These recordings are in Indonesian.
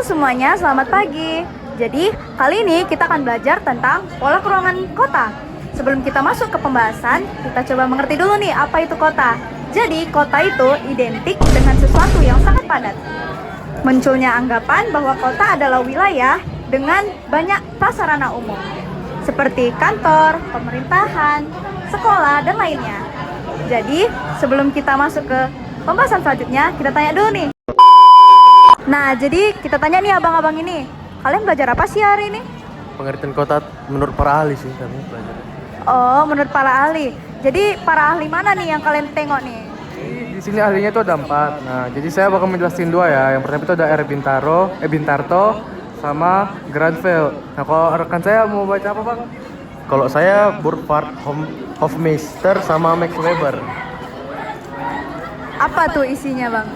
semuanya, selamat pagi. Jadi, kali ini kita akan belajar tentang pola keruangan kota. Sebelum kita masuk ke pembahasan, kita coba mengerti dulu nih apa itu kota. Jadi, kota itu identik dengan sesuatu yang sangat padat. Munculnya anggapan bahwa kota adalah wilayah dengan banyak prasarana umum, seperti kantor, pemerintahan, sekolah, dan lainnya. Jadi, sebelum kita masuk ke pembahasan selanjutnya, kita tanya dulu nih. Nah, jadi kita tanya nih abang-abang ini, kalian belajar apa sih hari ini? Pengertian kota menurut para ahli sih kami belajar. Oh, menurut para ahli. Jadi para ahli mana nih yang kalian tengok nih? Di sini ahlinya itu ada 4. Nah, jadi saya bakal menjelaskan 2 ya. Yang pertama itu ada Bintarto sama Granville. Nah, kalau rekan saya mau baca apa, Bang? Kalau saya Burckhardt, Hofmeister sama Max Weber. Apa tuh isinya, Bang?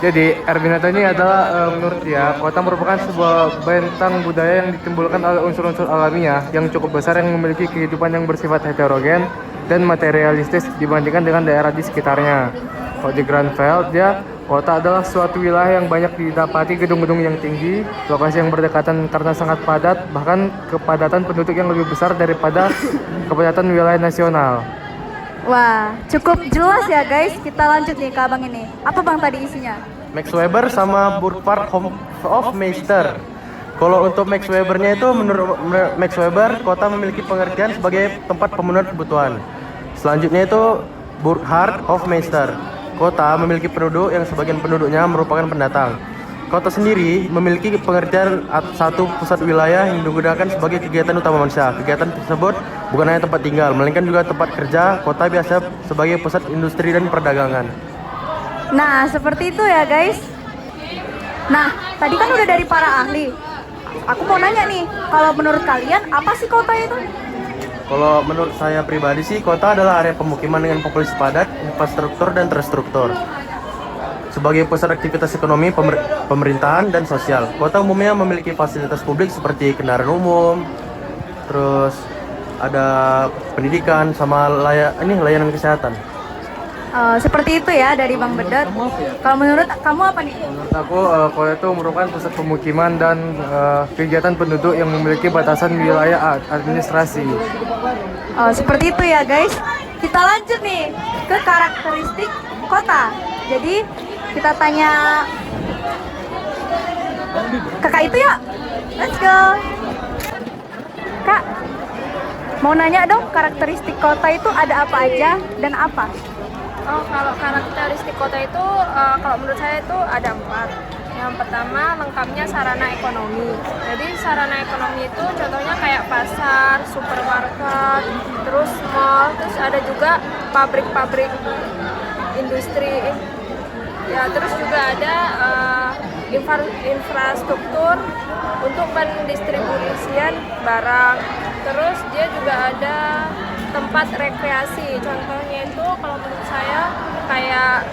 Jadi, Bintarto ini adalah menurut dia, kota merupakan sebuah bentang budaya yang ditimbulkan oleh unsur-unsur alamiah yang cukup besar yang memiliki kehidupan yang bersifat heterogen dan materialistis dibandingkan dengan daerah di sekitarnya. Kalau di Granville, dia kota adalah suatu wilayah yang banyak didapati gedung-gedung yang tinggi, lokasi yang berdekatan karena sangat padat, bahkan kepadatan penduduk yang lebih besar daripada kepadatan wilayah nasional. Wah, cukup jelas ya guys. Kita lanjut nih ke abang ini. Apa bang tadi isinya? Max Weber sama Burckhardt, Hofmeister. Kalau untuk Max Webernya itu menurut Max Weber, kota memiliki pengertian sebagai tempat pemenuhan kebutuhan. Selanjutnya itu Burckhardt, Hofmeister. Kota memiliki penduduk yang sebagian penduduknya merupakan pendatang. Kota sendiri memiliki pengertian satu pusat wilayah yang digunakan sebagai kegiatan utama manusia. Kegiatan tersebut bukan hanya tempat tinggal, melainkan juga tempat kerja. Kota biasa sebagai pusat industri dan perdagangan. Nah, seperti itu ya guys. Nah, tadi kan udah dari para ahli. Aku mau nanya nih, kalau menurut kalian apa sih kota itu? Kalau menurut saya pribadi sih, kota adalah area pemukiman dengan populasi padat, infrastruktur dan terstruktur. Sebagai pusat aktivitas ekonomi, pemerintahan, dan sosial, kota umumnya memiliki fasilitas publik seperti kendaraan umum, terus ada pendidikan sama layanan kesehatan. Seperti itu ya dari Bang Bedot. Kalau menurut kamu apa nih? Menurut aku, kota itu merupakan pusat pemukiman dan kegiatan penduduk yang memiliki batasan wilayah administrasi. Seperti itu ya guys. Kita lanjut nih ke karakteristik kota. Jadi kita tanya kakak itu ya. Let's go. Kak, mau nanya dong karakteristik kota itu ada apa aja dan apa? Oh, kalau karakteristik kota itu, kalau menurut saya itu ada 4. Yang pertama, lengkapnya sarana ekonomi. Jadi sarana ekonomi itu contohnya kayak pasar, supermarket, terus mall, terus ada juga pabrik-pabrik industri. Ya, terus juga ada infrastruktur untuk pendistribusian barang. Terus dia juga ada tempat rekreasi. Contohnya itu kalau menurut saya kayak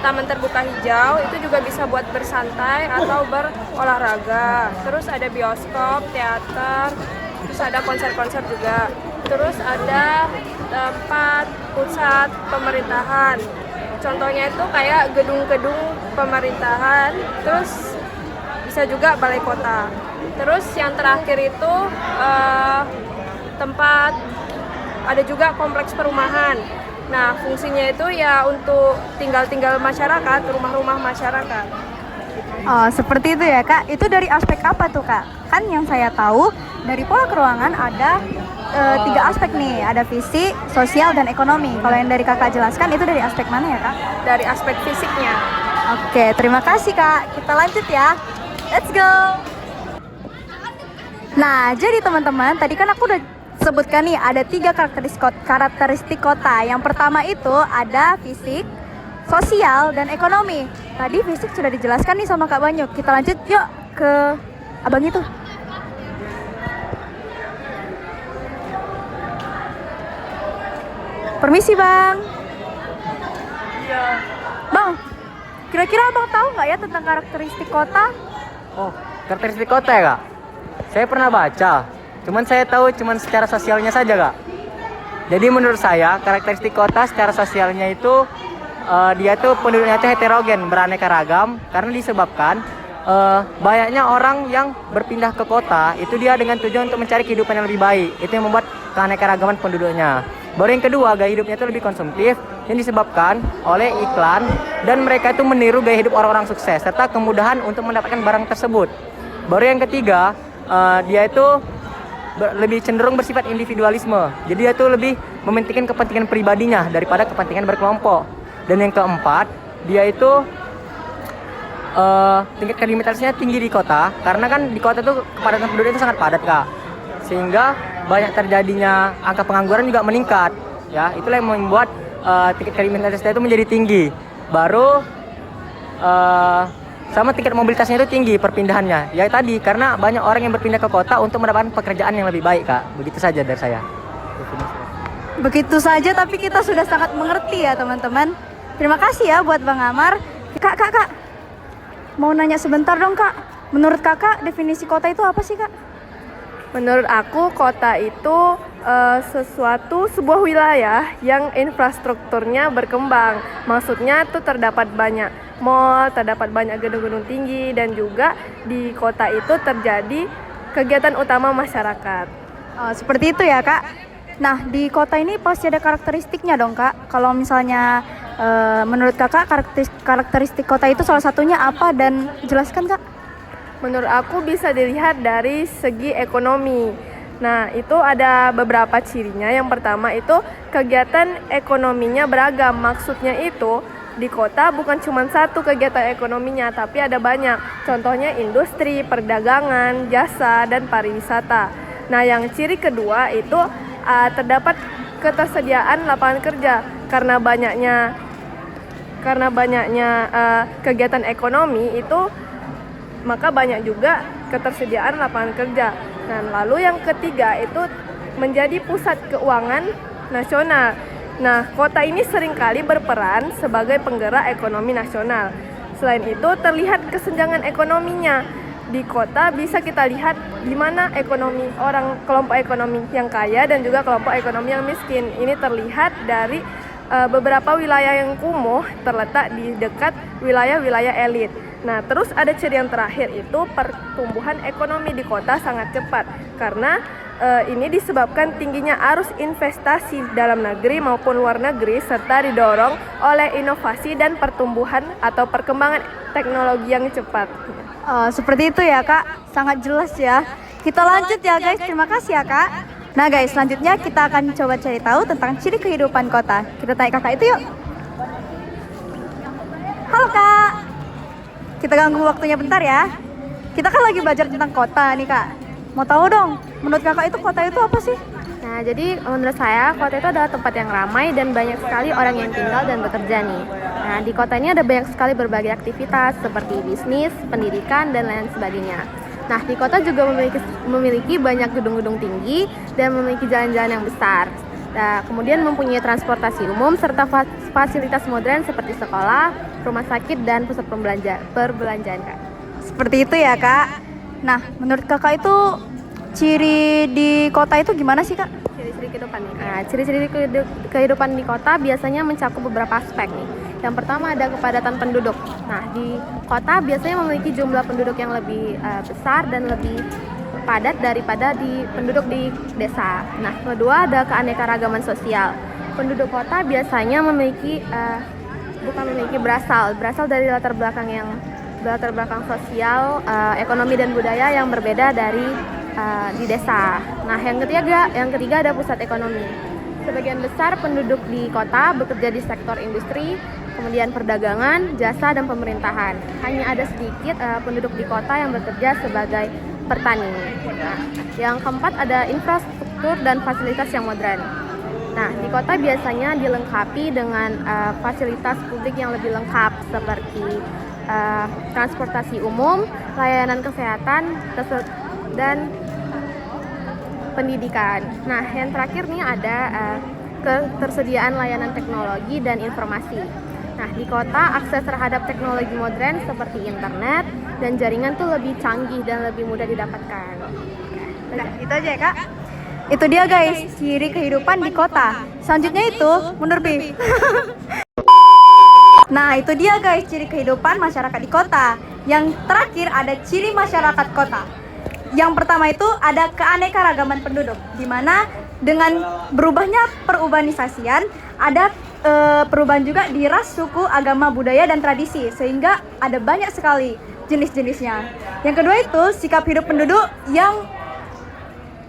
taman terbuka hijau, itu juga bisa buat bersantai atau berolahraga. Terus ada bioskop, teater, terus ada konser-konser juga. Terus ada tempat pusat pemerintahan. Contohnya itu kayak gedung-gedung pemerintahan, terus bisa juga balai kota. Terus yang terakhir itu tempat ada juga kompleks perumahan. Nah, fungsinya itu ya untuk tinggal masyarakat, rumah-rumah masyarakat. Oh, seperti itu ya Kak. Itu dari aspek apa tuh Kak? Kan yang saya tahu dari pola keruangan ada 3 aspek nih, ada fisik, sosial, dan ekonomi. Kalau yang dari kakak jelaskan itu dari aspek mana ya kak? Dari aspek fisiknya. Oke, terima kasih kak. Kita lanjut ya. Let's go. Nah, jadi teman-teman, tadi kan aku udah sebutkan nih ada 3 karakteristik kota. Yang pertama itu ada fisik, sosial, dan ekonomi. Tadi fisik sudah dijelaskan nih sama Kak Banyu. Kita lanjut yuk ke abang itu. Permisi bang. Iya. Bang, kira-kira abang tahu nggak ya tentang karakteristik kota? Oh, karakteristik kota ya kak? Saya pernah baca, cuman saya tahu cuman secara sosialnya saja kak. Jadi menurut saya karakteristik kota secara sosialnya itu dia tuh penduduknya tuh heterogen, beraneka ragam karena disebabkan banyaknya orang yang berpindah ke kota itu dia dengan tujuan untuk mencari kehidupan yang lebih baik. Itu yang membuat keanekaragaman penduduknya. Baru yang kedua, gaya hidupnya itu lebih konsumtif yang disebabkan oleh iklan dan mereka itu meniru gaya hidup orang-orang sukses serta kemudahan untuk mendapatkan barang tersebut. Baru yang ketiga, dia itu lebih cenderung bersifat individualisme. Jadi dia itu lebih mementingkan kepentingan pribadinya daripada kepentingan berkelompok. Dan yang keempat, dia itu tingkat kriminalitasnya tinggi di kota karena kan di kota itu kepadatan penduduk itu sangat padat Kak, sehingga banyak terjadinya angka pengangguran juga meningkat ya. Itulah yang membuat tingkat kriminalitasnya itu menjadi tinggi. Baru sama tingkat mobilitasnya itu tinggi perpindahannya ya tadi karena banyak orang yang berpindah ke kota untuk mendapatkan pekerjaan yang lebih baik Kak. Begitu saja dari saya. Begitu saja tapi kita sudah sangat mengerti ya teman-teman. Terima kasih ya buat Bang Amar. Kak. Mau nanya sebentar dong Kak. Menurut Kakak definisi kota itu apa sih Kak? Menurut aku kota itu sebuah wilayah yang infrastrukturnya berkembang. Maksudnya itu terdapat banyak mall, terdapat banyak gedung-gedung tinggi dan juga di kota itu terjadi kegiatan utama masyarakat. Seperti itu ya Kak. Nah di kota ini pasti ada karakteristiknya dong Kak. Kalau misalnya menurut Kakak karakteristik kota itu salah satunya apa dan jelaskan Kak? Menurut aku bisa dilihat dari segi ekonomi. Nah, itu ada beberapa cirinya. Yang pertama itu kegiatan ekonominya beragam. Maksudnya itu di kota bukan cuma satu kegiatan ekonominya, tapi ada banyak. Contohnya industri, perdagangan, jasa, dan pariwisata. Nah, yang ciri kedua itu terdapat ketersediaan lapangan kerja. Karena banyaknya kegiatan ekonomi itu maka banyak juga ketersediaan lapangan kerja. Dan lalu yang ketiga itu menjadi pusat keuangan nasional. Nah, kota ini seringkali berperan sebagai penggerak ekonomi nasional. Selain itu terlihat kesenjangan ekonominya. Di kota bisa kita lihat di mana ekonomi kelompok ekonomi yang kaya dan juga kelompok ekonomi yang miskin. Ini terlihat dari beberapa wilayah yang kumuh terletak di dekat wilayah-wilayah elit. Nah, terus ada ciri yang terakhir itu pertumbuhan ekonomi di kota sangat cepat karena ini disebabkan tingginya arus investasi dalam negeri maupun luar negeri serta didorong oleh inovasi dan pertumbuhan atau perkembangan teknologi yang cepat. Seperti itu ya Kak, sangat jelas ya. Kita lanjut ya guys, terima kasih ya Kak. Nah guys, selanjutnya kita akan coba cari tahu tentang ciri kehidupan kota. Kita tanya kakak itu yuk. Halo Kak. Kita ganggu waktunya bentar ya. Kita kan lagi belajar tentang kota nih Kak. Mau tahu dong, menurut kakak itu kota itu apa sih? Nah, jadi menurut saya kota itu adalah tempat yang ramai dan banyak sekali orang yang tinggal dan bekerja nih. Nah, di kota ini ada banyak sekali berbagai aktivitas seperti bisnis, pendidikan, dan lain sebagainya. Nah, di kota juga memiliki banyak gedung-gedung tinggi dan memiliki jalan-jalan yang besar. Nah, kemudian mempunyai transportasi umum serta fasilitas modern seperti sekolah, rumah sakit, dan pusat perbelanjaan, Kak. Seperti itu ya Kak. Nah, menurut kakak itu ciri di kota itu gimana sih Kak? Ciri-ciri kehidupan nih. Nah, ciri-ciri kehidupan di kota biasanya mencakup beberapa aspek nih. Yang pertama ada kepadatan penduduk. Nah, di kota biasanya memiliki jumlah penduduk yang lebih besar dan lebih padat daripada penduduk di desa. Nah, kedua ada keanekaragaman sosial. Penduduk kota biasanya berasal dari latar belakang sosial, ekonomi dan budaya yang berbeda dari di desa. Nah, yang ketiga ada pusat ekonomi. Sebagian besar penduduk di kota bekerja di sektor industri, kemudian perdagangan, jasa, dan pemerintahan. Hanya ada sedikit penduduk di kota yang bekerja sebagai petani. Nah, yang keempat ada infrastruktur dan fasilitas yang modern. Nah, di kota biasanya dilengkapi dengan fasilitas publik yang lebih lengkap seperti transportasi umum, layanan kesehatan, dan pendidikan. Nah, yang terakhir nih ada ketersediaan layanan teknologi dan informasi. Nah, di kota akses terhadap teknologi modern seperti internet dan jaringan tuh lebih canggih dan lebih mudah didapatkan. Nah, itu aja ya Kak. Itu dia guys, ciri kehidupan di kota. Selanjutnya itu mundur Bi. Nah, itu dia guys, ciri kehidupan masyarakat di kota. Yang terakhir ada ciri masyarakat kota. Yang pertama itu ada keanekaragaman penduduk, di mana dengan berubahnya perurbanisasian ada perubahan juga di ras, suku, agama, budaya, dan tradisi, sehingga ada banyak sekali jenis-jenisnya. Yang kedua itu sikap hidup penduduk yang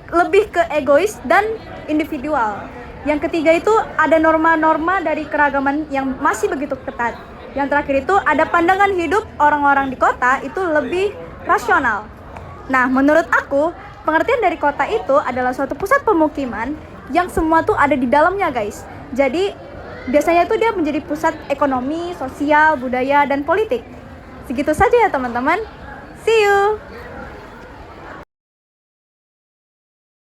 lebih ke egois dan individual. Yang ketiga itu ada norma-norma dari keragaman yang masih begitu ketat. Yang terakhir itu ada pandangan hidup orang-orang di kota itu lebih rasional. Nah, menurut aku, pengertian dari kota itu adalah suatu pusat pemukiman yang semua tuh ada di dalamnya, guys. Jadi, biasanya itu dia menjadi pusat ekonomi, sosial, budaya, dan politik. Segitu saja ya, teman-teman. See you!